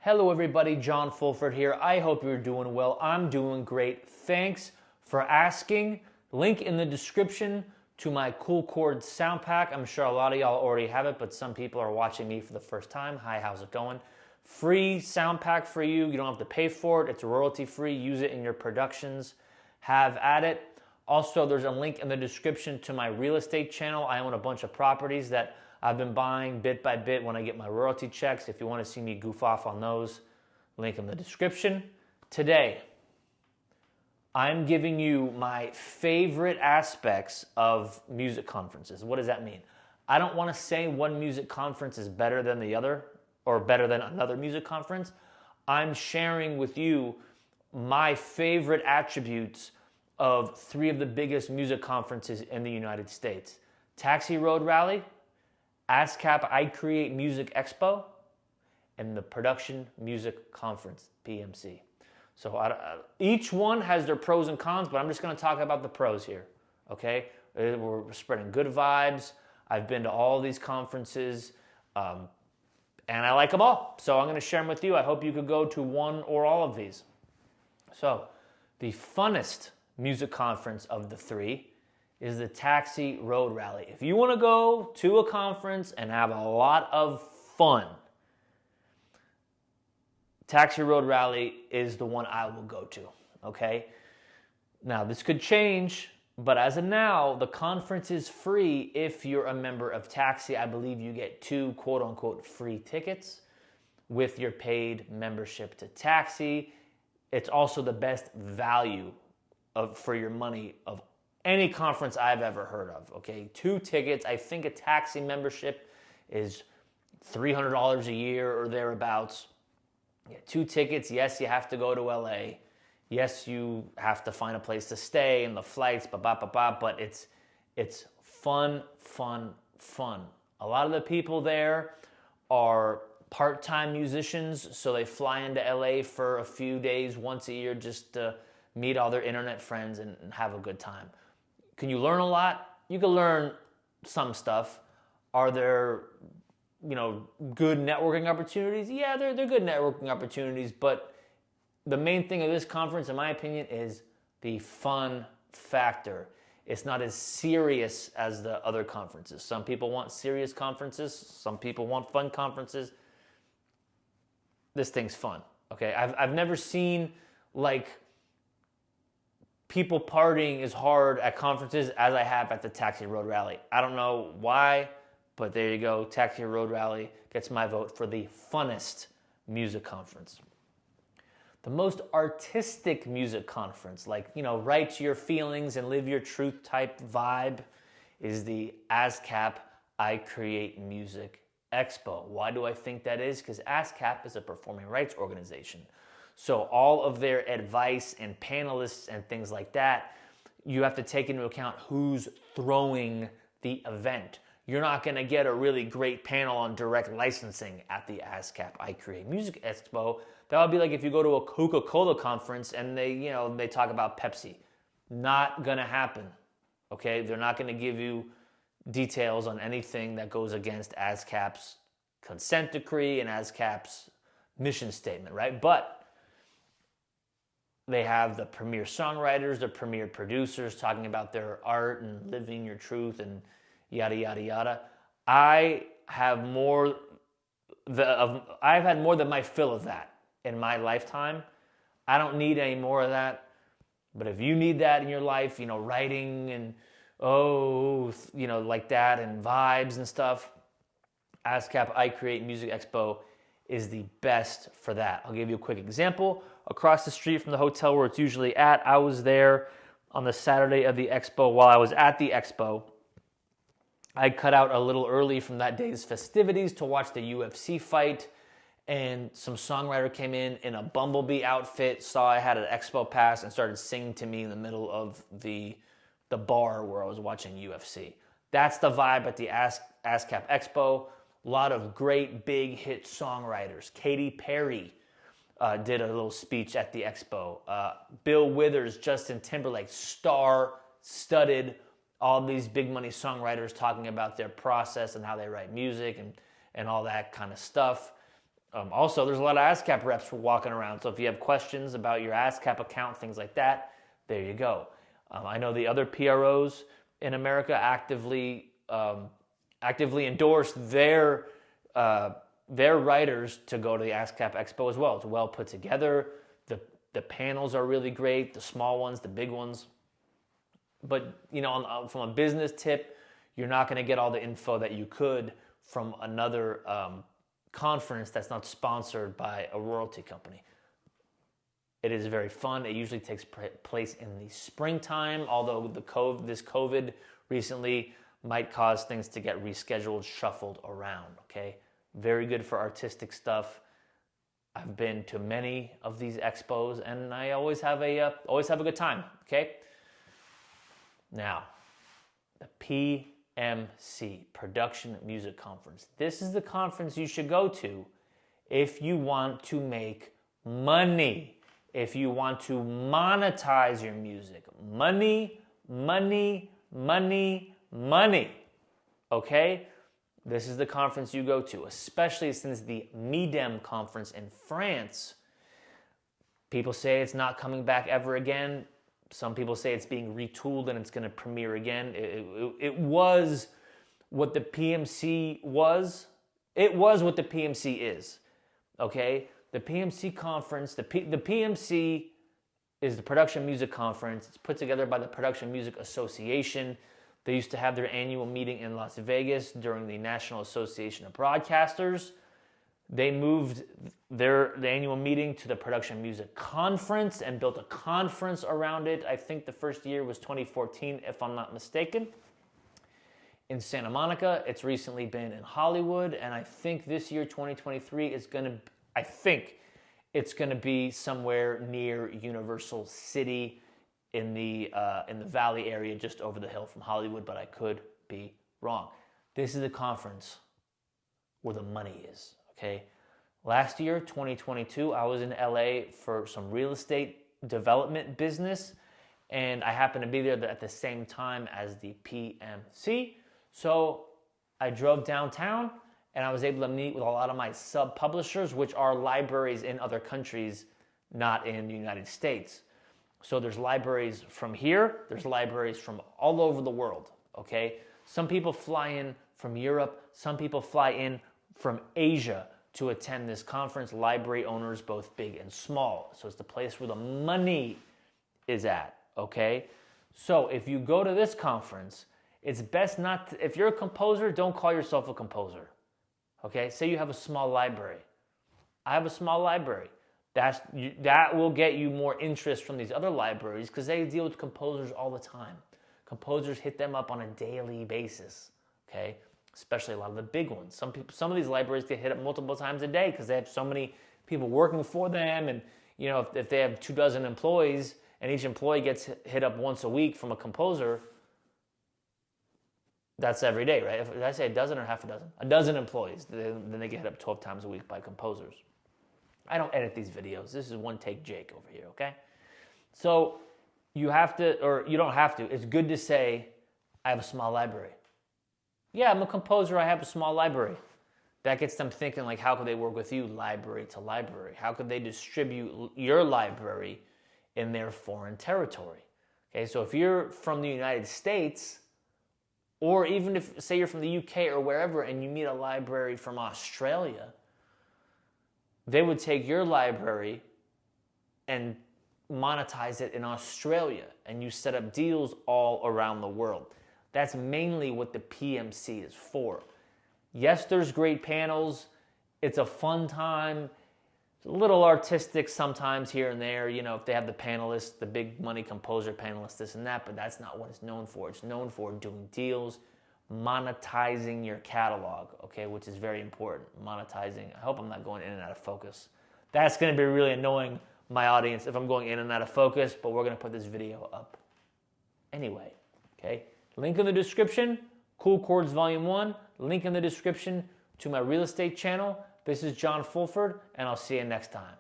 Hello everybody, John Fulford here. I hope you're doing well. I'm doing great. Thanks for asking. Link in the description to my Cool Chords sound pack. I'm sure a lot of y'all already have it, but some people are watching me for the first time. Hi, how's it going? Free sound pack for you. You don't have to pay for it. It's royalty free. Use it in your productions. Have at it. Also, there's a link in the description to my real estate channel. I own a bunch of properties that I've been buying bit by bit when I get my royalty checks. If you want to see me goof off on those, link in the description. Today, I'm giving you my favorite aspects of music conferences. What does that mean? I don't want to say one music conference is better than the other or better than another music conference. I'm sharing with you my favorite attributes of three of the biggest music conferences in the United States. Taxi Road Rally, ASCAP I Create Music Expo, and the Production Music Conference, PMC. So each one has their pros and cons, but I'm just going to talk about the pros here, okay? We're spreading good vibes. I've been to all these conferences, and I like them all. So I'm going to share them with you. I hope you could go to one or all of these. So the funnest music conference of the three is the Taxi Road Rally. If you want to go to a conference and have a lot of fun, Taxi Road Rally is the one I will go to, okay? Now, this could change, but as of now, the conference is free if you're a member of Taxi. I believe you get 2 quote-unquote free tickets with your paid membership to Taxi. It's also the best value for your money of any conference I've ever heard of, okay? 2 tickets. I think a Taxi membership is $300 a year or thereabouts. Yeah, 2 tickets. Yes, you have to go to LA. Yes, you have to find a place to stay and the flights, but it's fun. A lot of the people there are part-time musicians, so they fly into LA for a few days once a year just to meet all their internet friends and have a good time. Can you learn a lot? You can learn some stuff. Are there, good networking opportunities? Yeah, they're good networking opportunities, but the main thing of this conference, in my opinion, is the fun factor. It's not as serious as the other conferences. Some people want serious conferences. Some people want fun conferences. This thing's fun, okay? I've never seen, people partying as hard at conferences as I have at the Taxi Road Rally. I don't know why, but there you go. Taxi Road Rally gets my vote for the funnest music conference. The most artistic music conference, write to your feelings and live your truth type vibe, is the ASCAP I Create Music Expo. Why do I think that is? Because ASCAP is a performing rights organization. So all of their advice and panelists and things like that, you have to take into account who's throwing the event. You're not going to get a really great panel on direct licensing at the ASCAP I Create Music Expo. That would be like if you go to a Coca-Cola conference and they talk about Pepsi. Not going to happen. Okay? They're not going to give you details on anything that goes against ASCAP's consent decree and ASCAP's mission statement, right? But they have the premier songwriters, the premier producers talking about their art and living your truth and yada, yada, yada. I've had more than my fill of that in my lifetime. I don't need any more of that. But if you need that in your life, writing and, like that and vibes and stuff, ASCAP I Create Music Expo is the best for that. I'll give you a quick example. Across the street from the hotel where it's usually at, I was there on the Saturday of the expo. While I was at the expo, I cut out a little early from that day's festivities to watch the UFC fight, and some songwriter came in a Bumblebee outfit, saw I had an expo pass, and started singing to me in the middle of the bar where I was watching UFC. That's the vibe at the ASCAP Expo. A lot of great big hit songwriters. Katy Perry did a little speech at the expo. Bill Withers, Justin Timberlake, star-studded, all these big money songwriters talking about their process and how they write music and all that kind of stuff. Also, there's a lot of ASCAP reps walking around. So if you have questions about your ASCAP account, things like that, there you go. I know the other PROs in America actively endorse their writers to go to the ASCAP Expo as well. It's well put together. The panels are really great, the small ones, the big ones. But, from a business tip, you're not going to get all the info that you could from another conference that's not sponsored by a royalty company. It is very fun. It usually takes place in the springtime, although this COVID recently might cause things to get rescheduled, shuffled around, okay? Very good for artistic stuff. I've been to many of these expos, and I always have a good time. Okay. Now, the PMC, Production Music Conference. This is the conference you should go to if you want to make money, if you want to monetize your music. Money, money, money, money. Okay. This is the conference you go to, especially since the MIDEM conference in France. People say it's not coming back ever again. Some people say it's being retooled and it's going to premiere again. It was what the PMC was. It was what the PMC is. Okay? The PMC conference, the PMC is the Production Music Conference. It's put together by the Production Music Association. They used to have their annual meeting in Las Vegas during the National Association of Broadcasters. They moved the annual meeting to the Production Music Conference and built a conference around it. I think the first year was 2014, if I'm not mistaken, in Santa Monica. It's recently been in Hollywood, and I think this year, 2023, it's going to be somewhere near Universal City, in the Valley area, just over the hill from Hollywood, but I could be wrong. This is the conference where the money is, okay? Last year, 2022, I was in LA for some real estate development business, and I happened to be there at the same time as the PMC. So I drove downtown, and I was able to meet with a lot of my sub-publishers, which are libraries in other countries, not in the United States. So there's libraries from here, there's libraries from all over the world, okay? Some people fly in from Europe, some people fly in from Asia to attend this conference, library owners, both big and small. So it's the place where the money is at, okay? So if you go to this conference, it's best not to, if you're a composer, don't call yourself a composer, okay? Say you have a small library. I have a small library. That will get you more interest from these other libraries because they deal with composers all the time. Composers hit them up on a daily basis, okay? Especially a lot of the big ones. Some of these libraries get hit up multiple times a day because they have so many people working for them, and if they have 24 employees and each employee gets hit up once a week from a composer, that's every day, right? Did I say a dozen or half a dozen? A dozen employees. Then they get hit up 12 times a week by composers. I don't edit these videos. This is one take Jake over here, okay? So you have to, or you don't have to. It's good to say, I have a small library. Yeah, I'm a composer. I have a small library. That gets them thinking, like, how could they work with you library to library? How could they distribute your library in their foreign territory? Okay, so if you're from the United States, or even if, say you're from the UK or wherever, and you meet a library from Australia, they would take your library and monetize it in Australia, and you set up deals all around the world. That's mainly what the PMC is for. Yes, there's great panels. It's a fun time. It's a little artistic sometimes here and there, if they have the panelists, the big money composer panelists, this and that, but that's not what it's known for. It's known for doing deals, monetizing your catalog, okay, which is very important. Monetizing. I hope I'm not going in and out of focus. That's going to be really annoying my audience if I'm going in and out of focus, but we're going to put this video up anyway, okay? Link in the description, Cool Chords Volume 1. Link in the description to my real estate channel. This is John Fulford, and I'll see you next time.